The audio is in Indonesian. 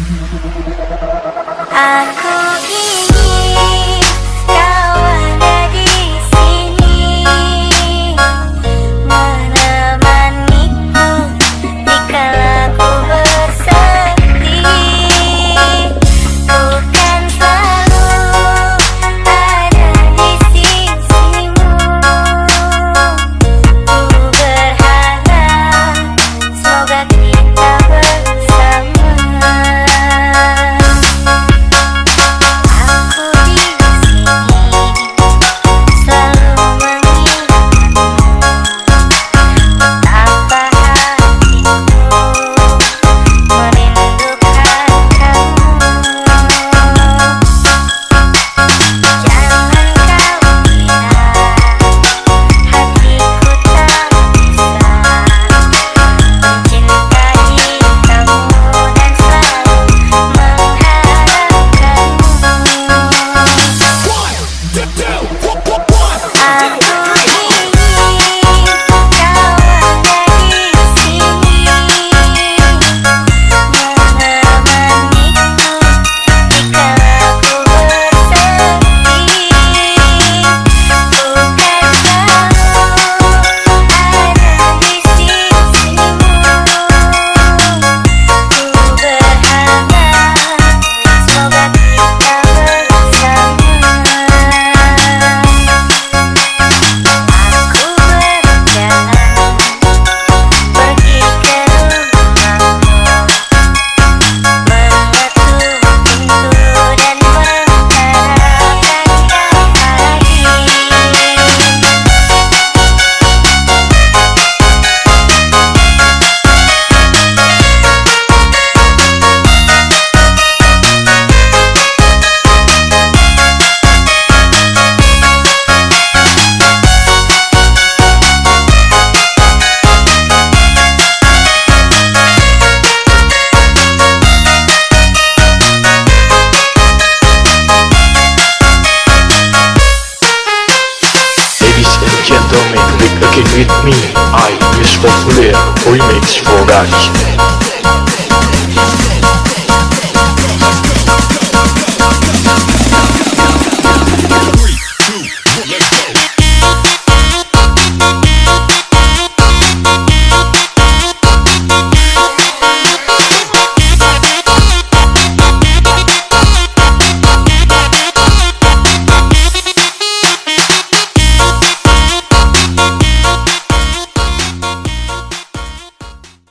Aku ingin kau ada di sini, menemaniku dikala ku bersedih. Bukan selalu ada di sisimu. Ku berharap semoga kita bersama. Gentlemen, back again with me. I Wish Popular Remix Production.